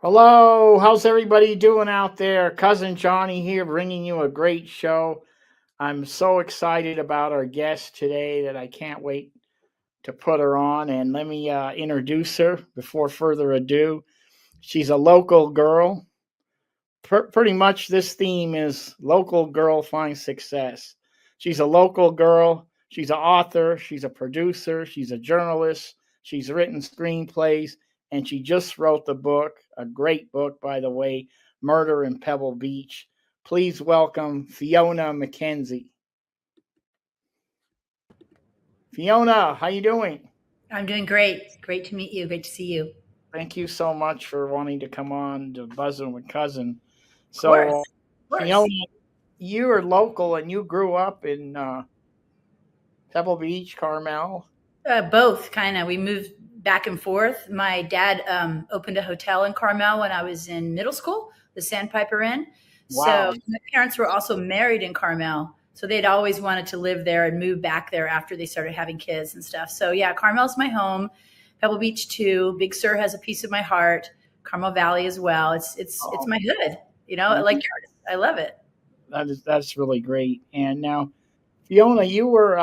Hello, how's everybody doing out there? Cousin Johnny here, bringing you a great show. I'm so excited about our guest today that I can't wait to put her on. And let me introduce her before further ado. She's a local girl. Pretty much, this theme is local girl finds success. She's a local girl. She's an author. She's a producer. She's a journalist. She's written screenplays, and she just wrote the book, a great book, by the way, Murder in Pebble Beach. Please welcome Fiona Mackenzie. Fiona, how you doing? I'm doing great. Great to meet you. Great to see you. Thank you so much for wanting to come on to Buzzing with Cousin. Of course. So, Of course. Fiona, you are local and you grew up in Pebble Beach, Carmel. Both kind of. We moved back and forth. My dad opened a hotel in Carmel when I was in middle school, the Sandpiper Inn. So Wow. my parents were also married in Carmel. So they'd always wanted to live there and move back there after they started having kids and stuff. So yeah, Carmel's my home. Pebble Beach too. Big Sur has a piece of my heart. Carmel Valley as well. It's Oh, my hood. Like mhm. yours. I love it. That's really great. And now, Fiona, you were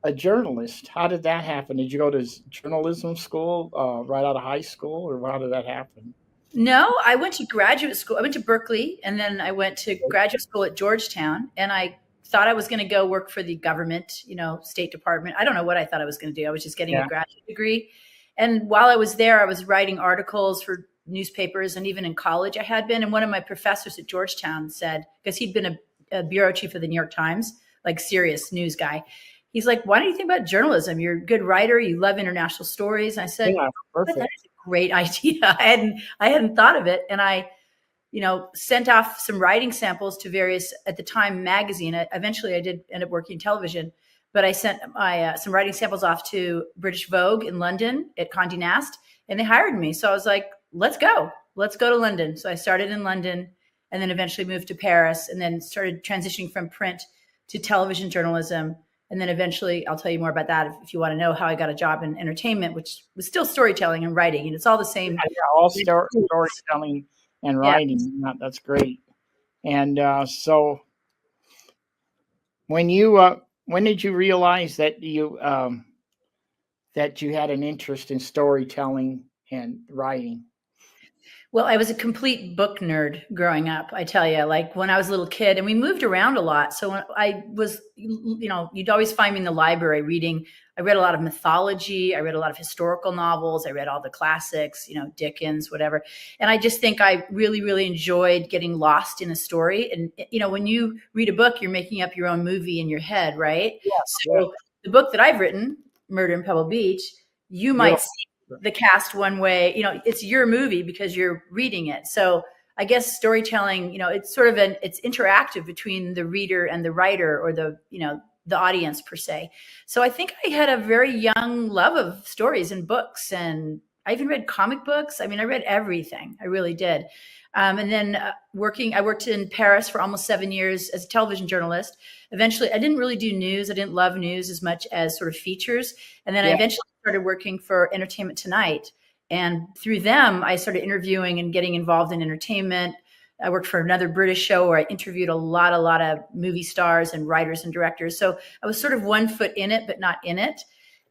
a journalist. How did that happen? Did you go to journalism school right out of high school, or how did that happen? No, I went to graduate school. I went to Berkeley and then I went to graduate school at Georgetown. And I thought I was going to go work for the government, State Department. I don't know what I thought I was going to do. I was just getting a Yeah, graduate degree. And while I was there, I was writing articles for newspapers. And even in college, I had been. And one of my professors at Georgetown said, because he'd been a bureau chief of the New York Times, like serious news guy. He's like, why don't you think about journalism? You're a good writer. You love international stories. And I said, yeah, that perfect. is a great idea. I hadn't thought of it. And I, sent off some writing samples to various, at the time, magazine. Eventually I did end up working in television, but I sent my some writing samples off to British Vogue in London at Condé Nast, and they hired me. So I was like, let's go to London. So I started in London and then eventually moved to Paris and then started transitioning from print to television journalism. And then eventually, I'll tell you more about that if you want to know how I got a job in entertainment, which was still storytelling and writing. And it's all the same. Yeah, all storytelling and Yeah. writing. That's great. And so, when did you realize that you had an interest in storytelling and writing? Well, I was a complete book nerd growing up. I tell you, like when I was a little kid, and we moved around a lot. So when I was, you'd always find me in the library reading. I read a lot of mythology. I read a lot of historical novels. I read all the classics, Dickens, whatever. And I just think I really, really enjoyed getting lost in a story. And, when you read a book, you're making up your own movie in your head, right? Yeah, So the book that I've written, Murder in Pebble Beach, you you're might the cast one way. It's your movie because you're reading it. So I guess storytelling, it's sort of it's interactive between the reader and the writer, or the audience per se. So I think I had a very young love of stories and books, and I even read comic books. I mean, I read everything. I really did. And then I worked in Paris for almost 7 years as a television journalist. Eventually, I didn't really do news. I didn't love news as much as sort of features. And then I yeah. eventually started working for Entertainment Tonight. And through them, I started interviewing and getting involved in entertainment. I worked for another British show where I interviewed a lot of movie stars and writers and directors. So I was sort of one foot in it, but not in it.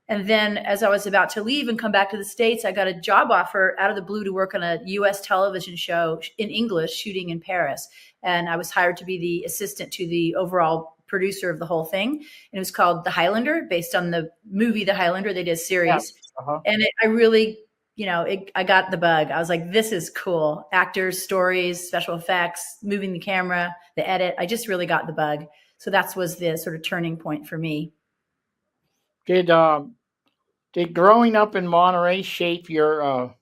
And then as I was about to leave and come back to the States, I got a job offer out of the blue to work on a US television show in English, shooting in Paris. And I was hired to be the assistant to the overall producer of the whole thing. And it was called The Highlander, based on the movie The Highlander. They did a Yeah. series. Uh-huh. And I really, I got the bug. I was like, this is cool. Actors, stories, special effects, moving the camera, the edit. I just really got the bug. So that was the sort of turning point for me. Did did growing up in Monterey shape your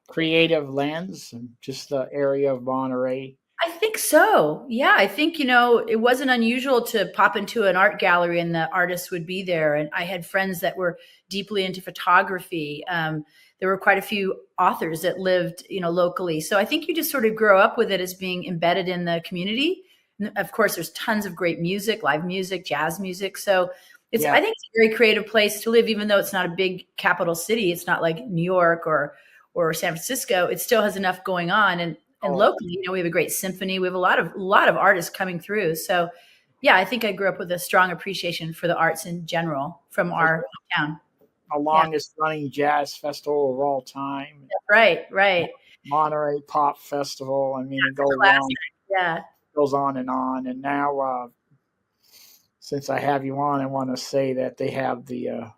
creative lens, and just the area of Monterey? I think so. Yeah, I think, it wasn't unusual to pop into an art gallery and the artists would be there. And I had friends that were deeply into photography. There were quite a few authors that lived, locally. So I think you just sort of grow up with it as being embedded in the community. And of course, there's tons of great music, live music, jazz music. So Yeah, I think it's a very creative place to live, even though it's not a big capital city. It's not like New York or or San Francisco, it still has enough going on. And locally, we have a great symphony. We have a lot of artists coming through. So yeah, I think I grew up with a strong appreciation for the arts in general from our town. The longest running jazz festival of all time. Right. Monterey Pop Festival. I mean, it goes Classic. on. Yeah. Goes on and on. And now, since I have you on, I want to say that they have the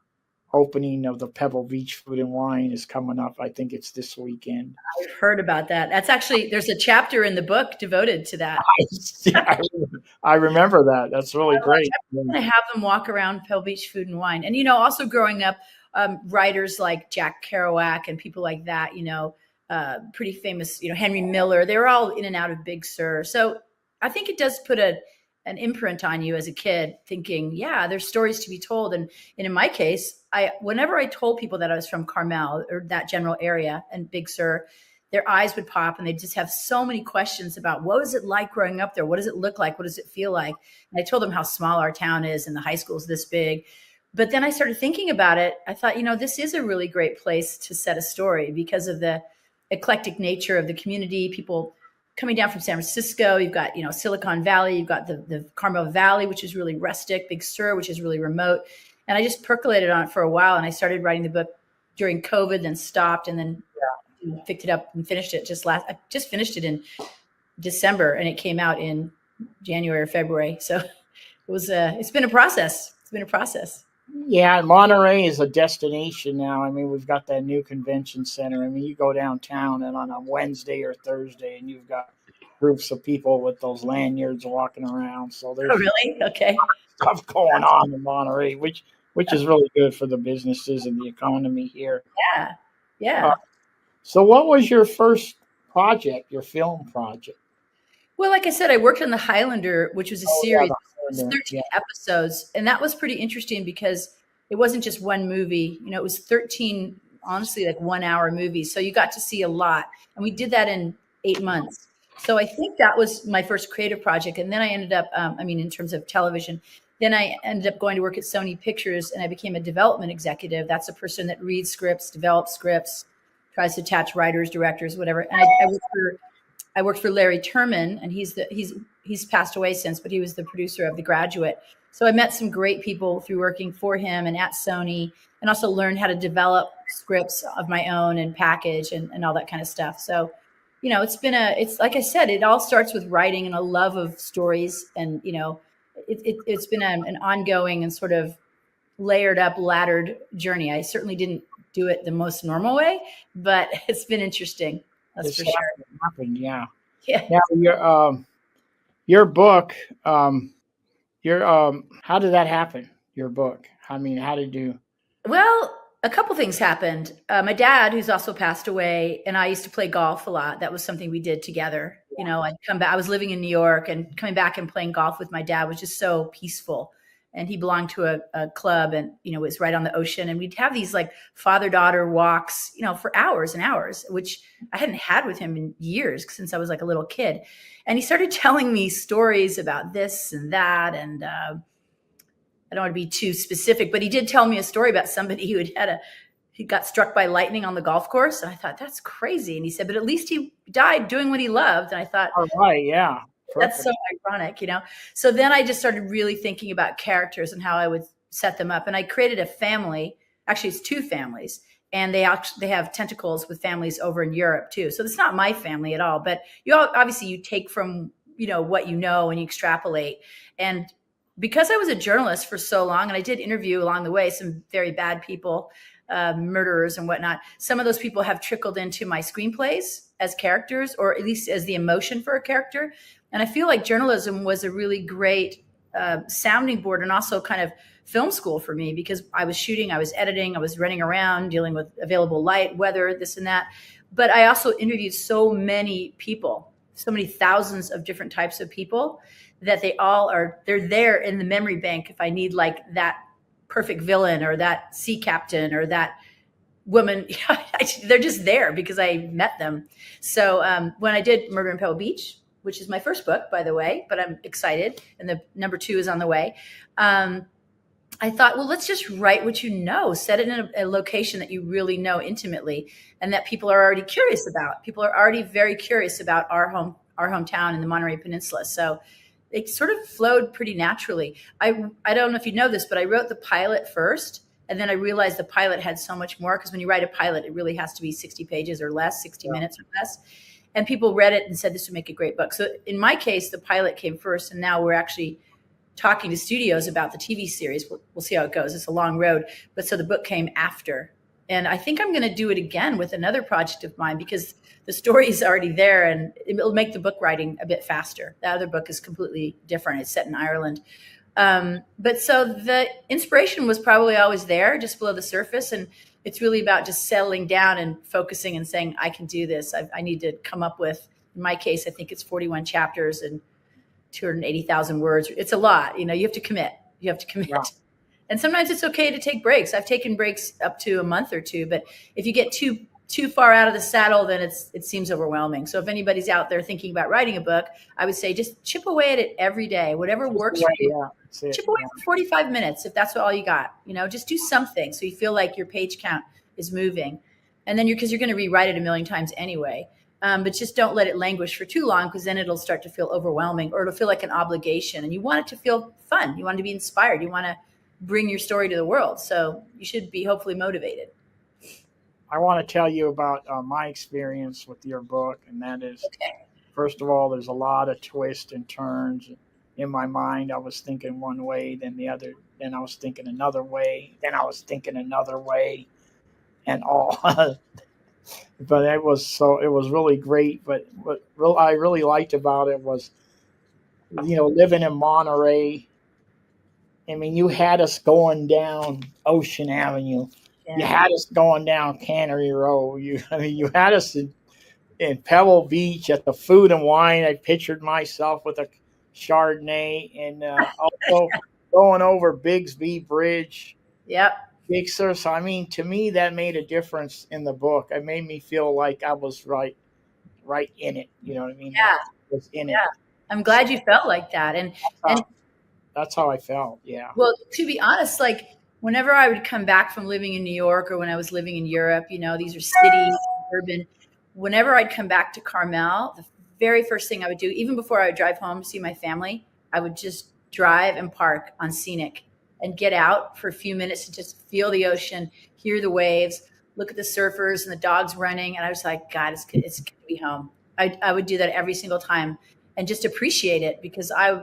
opening of the Pebble Beach Food and Wine is coming up. I think it's this weekend. I've heard about that. That's actually, there's a chapter in the book devoted to that. I remember that. That's really great. I'm going to have them walk around Pebble Beach Food and Wine. And, also growing up, writers like Jack Kerouac and people like that, pretty famous, Henry Miller, they were all in and out of Big Sur. So I think it does put an imprint on you as a kid thinking, yeah, there's stories to be told. And in my case, whenever I told people that I was from Carmel or that general area and Big Sur, their eyes would pop and they just have so many questions about what was it like growing up there? What does it look like? What does it feel like? And I told them how small our town is and the high school is this big. But then I started thinking about it. I thought, this is a really great place to set a story because of the eclectic nature of the community, people coming down from San Francisco. You've got, Silicon Valley, you've got the Carmel Valley, which is really rustic, Big Sur, which is really remote. And I just percolated on it for a while. And I started writing the book during COVID, then stopped, and then picked it up and finished it I just finished it in December and it came out in January or February. So it's been a process. Yeah, Monterey is a destination now. I mean, we've got that new convention center. I mean, you go downtown and on a Wednesday or Thursday and you've got groups of people with those lanyards walking around. So there's really? Okay. stuff going on in Monterey, which is really good for the businesses and the economy here. Yeah. So what was your first project, your film project? Well, like I said, I worked on The Highlander, which was a series. It was 13 episodes. And that was pretty interesting because it wasn't just one movie. It was 13, honestly, like 1 hour movies. So you got to see a lot. And we did that in 8 months. So I think that was my first creative project. And then I ended up, in terms of television, then I ended up going to work at Sony Pictures and I became a development executive. That's a person that reads scripts, develops scripts, tries to attach writers, directors, whatever. And I worked for Larry Terman, and he's passed away since, but he was the producer of The Graduate. So I met some great people through working for him and at Sony, and also learned how to develop scripts of my own and package and all that kind of stuff. So, it's like I said, it all starts with writing and a love of stories, and it's been an ongoing and sort of laddered journey. I certainly didn't do it the most normal way, but it's been interesting. That's for sure. Happened, yeah. Now your book, how did that happen? Your book. I mean, how did you? Well, a couple things happened. My dad, who's also passed away, and I used to play golf a lot. That was something we did together. I'd come back. I was living in New York, and coming back and playing golf with my dad was just so peaceful. And he belonged to a club, and it was right on the ocean. And we'd have these like father-daughter walks, for hours and hours, which I hadn't had with him in years since I was like a little kid. And he started telling me stories about this and that, and I don't want to be too specific, but he did tell me a story about somebody who he got struck by lightning on the golf course. And I thought, that's crazy. And he said, but at least he died doing what he loved. And I thought, all right, yeah. Perfect. That's so ironic, So then I just started really thinking about characters and how I would set them up. And I created a family. Actually, it's two families. And they have tentacles with families over in Europe too. So it's not my family at all. But obviously you take from, what you know and you extrapolate. And because I was a journalist for so long, and I did interview along the way some very bad people, murderers and whatnot, some of those people have trickled into my screenplays as characters, or at least as the emotion for a character. And I feel like journalism was a really great sounding board and also kind of film school for me, because I was shooting, I was editing, I was running around dealing with available light, weather, this and that. But I also interviewed so many people, so many thousands of different types of people, that they're there in the memory bank if I need like that perfect villain or that sea captain or that woman. They're just there because I met them. So when I did Murder in Pebble Beach, which is my first book, by the way, but I'm excited, and the number 2 is on the way. I thought, well, let's just write what you know, set it in a location that you really know intimately, and that people are already curious about. People are already very curious about our hometown in the Monterey Peninsula. So it sort of flowed pretty naturally. I don't know if you know this, but I wrote the pilot first, and then I realized the pilot had so much more, because when you write a pilot, it really has to be 60 pages or less, 60 minutes or less. And people read it and said this would make a great book. So in my case, the pilot came first, and now we're actually talking to studios about the TV series. We'll see how it goes. It's a long road, but so the book came after. And I think I'm going to do it again with another project of mine, because the story is already there and it'll make the book writing a bit faster. The other book is completely different. It's set in Ireland. But so the inspiration was probably always there, just below the surface. And it's really about just settling down and focusing and saying, I can do this. I need to come up with, in my case, I think it's 41 chapters and 280,000 words. It's a lot. You have to commit. Yeah. And sometimes it's okay to take breaks. I've taken breaks up to a month or two, but if you get too far out of the saddle, then it seems overwhelming. So if anybody's out there thinking about writing a book, I would say just chip away at it every day, whatever works for you. Chip away for 45 minutes if that's all you got. Just do something so you feel like your page count is moving. And then because you're going to rewrite it a million times anyway. But just don't let it languish for too long, because then it'll start to feel overwhelming, or it'll feel like an obligation. And you want it to feel fun. You want it to be inspired. You want to bring your story to the world. So you should be hopefully motivated. I want to tell you about my experience with your book, and that is, first of all, there's a lot of twists and turns. In my mind, I was thinking one way, then the other, then I was thinking another way, then I was thinking another way, and all. But it was really great. But what I really liked about it was, living in Monterey. I mean, you had us going down Ocean Avenue. Yeah. You had us going down Cannery Row. You had us in Pebble Beach at the Food and Wine. I pictured myself with a Chardonnay, and also going over Bigsby Bridge. Yep. Big Sur. So, I mean, to me, that made a difference in the book. It made me feel like I was right in it. You know what I mean? Yeah. I was in it. I'm glad you felt like that. And that's how I felt. Yeah. Well, to be honest, like whenever I would come back from living in New York, or when I was living in Europe, these are cities, urban. Whenever I'd come back to Carmel, the very first thing I would do, even before I would drive home to see my family, I would just drive and park on Scenic and get out for a few minutes and just feel the ocean, hear the waves, look at the surfers and the dogs running. And I was like, God, it's good to be home. I would do that every single time and just appreciate it, because I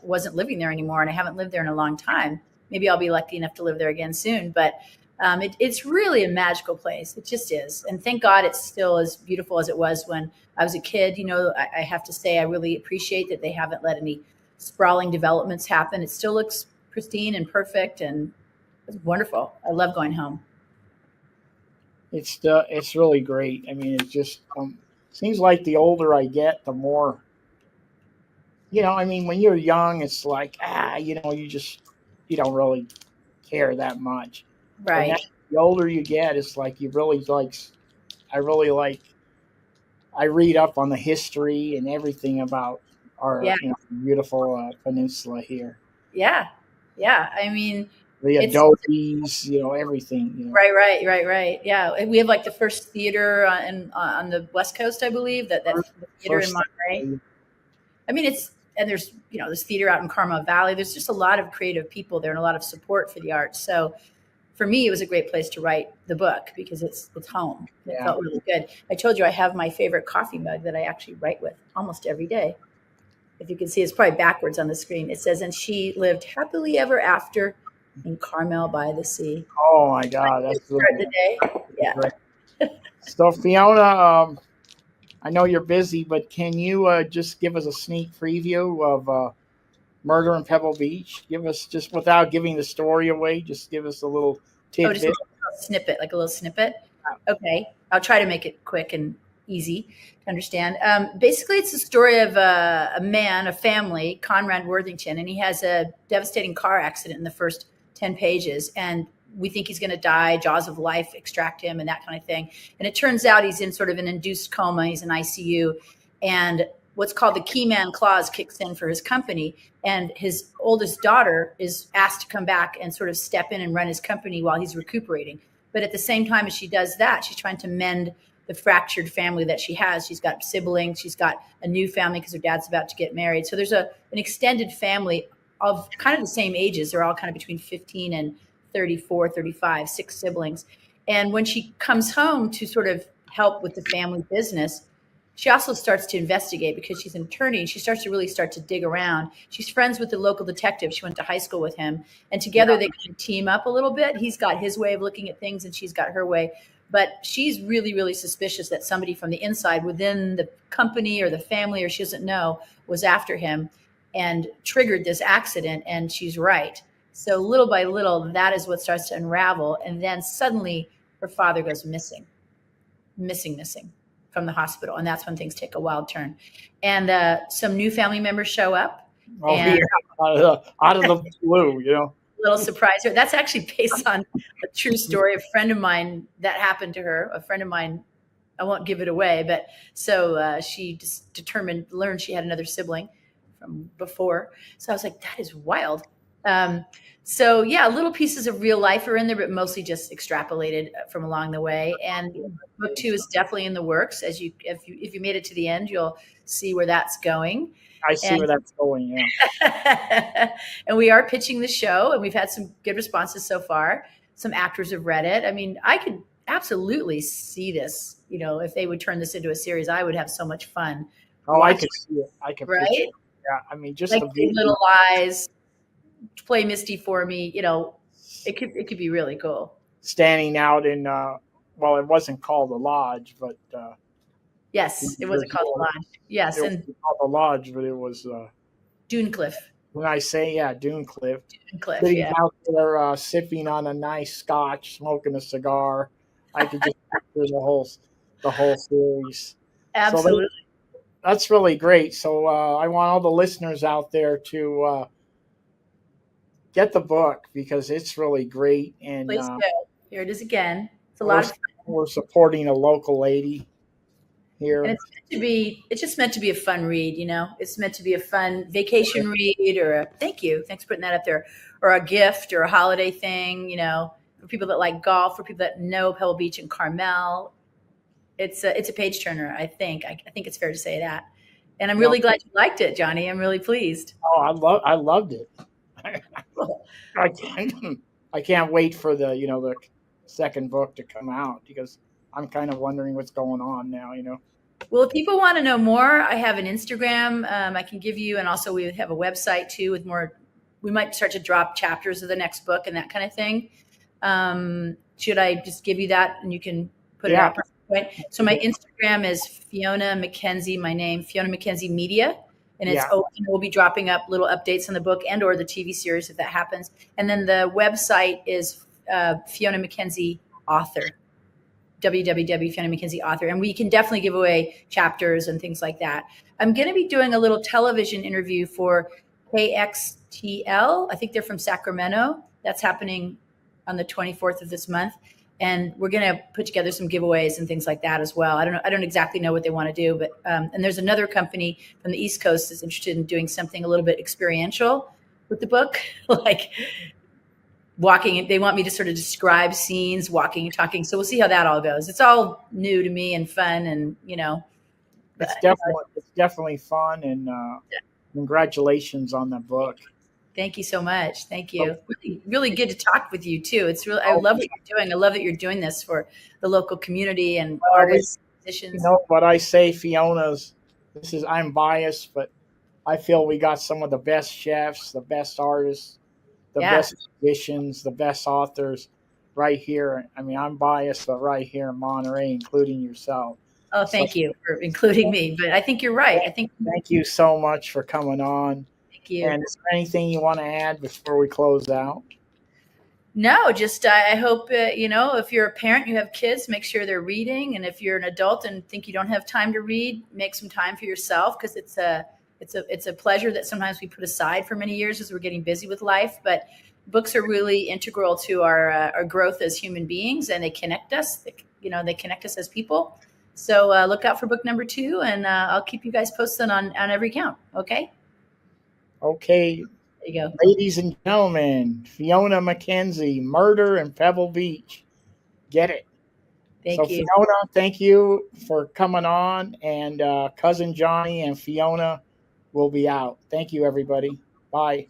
wasn't living there anymore, and I haven't lived there in a long time. Maybe I'll be lucky enough to live there again soon, but it's really a magical place. It just is. And thank God it's still as beautiful as it was when I was a kid. I have to say, I really appreciate that they haven't let any sprawling developments happen. It still looks pristine and perfect, and it's wonderful. I love going home. It's really great. I mean, it just seems like the older I get, the more, I mean, when you're young, it's like, you don't really care that much. Right. Now, the older you get, it's like I read up on the history and everything about our beautiful peninsula here. Yeah. Yeah. I mean, the adobes, everything. Right. Yeah. We have like the first theater on the West Coast, I believe, that theater in Monterey. I mean, there's theater out in Carmel Valley. There's just a lot of creative people there and a lot of support for the arts. So for me, it was a great place to write the book, because it's home. It felt really good. I told you I have my favorite coffee mug that I actually write with almost every day. If you can see, it's probably backwards on the screen. It says, "And she lived happily ever after in Carmel by the sea." Oh my God, that's the day. Yeah. Great. So Fiona, I know you're busy, but can you just give us a sneak preview of Murder in Pebble Beach? Give us, just without giving the story away, just give us a little tidbit. Just a little snippet. Okay, I'll try to make it quick and easy to understand. Basically, it's the story of a family, Conrad Worthington, and he has a devastating car accident in the first 10 pages. And we think he's going to die, jaws of life extract him and that kind of thing. And it turns out he's in sort of an induced coma. He's in ICU. And what's called the key man clause kicks in for his company, and his oldest daughter is asked to come back and sort of step in and run his company while he's recuperating. But at the same time as she does that, she's trying to mend the fractured family that she has. She's got siblings, she's got a new family because her dad's about to get married. So there's an extended family of kind of the same ages. They're all kind of between 15 and 34, 35, 6 siblings. And when she comes home to sort of help with the family business, she also starts to investigate because she's an attorney, and she starts to really start to dig around. She's friends with the local detective. She went to high school with him, and together they kind of team up a little bit. He's got his way of looking at things and she's got her way. But she's really, really suspicious that somebody from the inside within the company or the family, or she doesn't know, was after him and triggered this accident. And she's right. So little by little, that is what starts to unravel. And then suddenly her father goes missing from the hospital. And that's when things take a wild turn. And some new family members show up. Oh, yeah. Out of the blue, you know. Little surprise here. That's actually based on a true story. A friend of mine, that happened to her. A friend of mine, I won't give it away, but so she just learned she had another sibling from before. So I was like, that is wild. So yeah, little pieces of real life are in there, but mostly just extrapolated from along the way. And book 2 is definitely in the works. If you made it to the end, you'll see where that's going. I see where that's going, yeah. And we are pitching the show, and we've had some good responses so far. Some actors have read it. I mean, I could absolutely see this. You know, if they would turn this into a series, I would have so much fun. Oh, I could see it. I could right? picture it. Yeah, I mean, just like the Little Lies, Play Misty for Me. You know, it could be really cool. Standing out in well, it wasn't called the Lodge, but yes, it wasn't called the Lodge. Yes, it and was called the Lodge, but it was Dunecliff. when I say Dunecliff, Dunecliff, sitting yeah. out there sipping on a nice scotch, smoking a cigar. I could just picture the whole series. Absolutely. So that's really great. So I want all the listeners out there to get the book because it's really great. And Please do. Here it is again. It's a lot of fun. We're supporting a local lady here. And it's just meant to be a fun read, you know. It's meant to be a fun vacation read, or thanks for putting that up there, or a gift or a holiday thing, you know, for people that like golf, for people that know Pebble Beach and Carmel. It's a page turner, I think. I think it's fair to say that. And I'm really glad you liked it, Johnny. I'm really pleased. Oh, I loved it. I can't wait for the second book to come out because I'm kind of wondering what's going on now, you know. Well, if people want to know more, I have an Instagram I can give you, and also we have a website too with more. We might start to drop chapters of the next book and that kind of thing. Should I just give you that and you can put it out? Right. So my Instagram is Fiona Mackenzie, my name, Fiona Mackenzie Media. And it's open. We'll be dropping up little updates on the book and or the TV series if that happens. And then the website is Fiona Mackenzie Author, www.Fiona Mackenzie Author. And we can definitely give away chapters and things like that. I'm going to be doing a little television interview for KXTL. I think they're from Sacramento. That's happening on the 24th of this month. And we're going to put together some giveaways and things like that as well. I don't exactly know what they want to do, but and there's another company from the East Coast that's interested in doing something a little bit experiential with the book, like walking. They want me to sort of describe scenes, walking and talking. So we'll see how that all goes. It's all new to me and fun, and it's definitely fun. And congratulations on the book. Thank you so much. Thank you. Really, really good to talk with you too. It's really, I love what you're doing. I love that you're doing this for the local community and artists, musicians. You know what I say, Fiona's, I'm biased, but I feel we got some of the best chefs, the best artists, the best musicians, the best authors right here. I mean, I'm biased, but right here in Monterey, including yourself. Oh, thank you for including me. But I think you're right. Thank you so much for coming on. You. And is there anything you want to add before we close out? No, just I hope, if you're a parent, you have kids, make sure they're reading. And if you're an adult and think you don't have time to read, make some time for yourself, because it's a pleasure that sometimes we put aside for many years as we're getting busy with life. But books are really integral to our growth as human beings, and they connect us. They connect us as people. So look out for book number 2, and I'll keep you guys posted on every count. Okay. Okay, There you go. ladies and gentlemen, Fiona Mackenzie, Murder in Pebble Beach. Get it. Thank So you. Fiona, thank you for coming on, and Cousin Johnny and Fiona will be out. Thank you, everybody. Bye.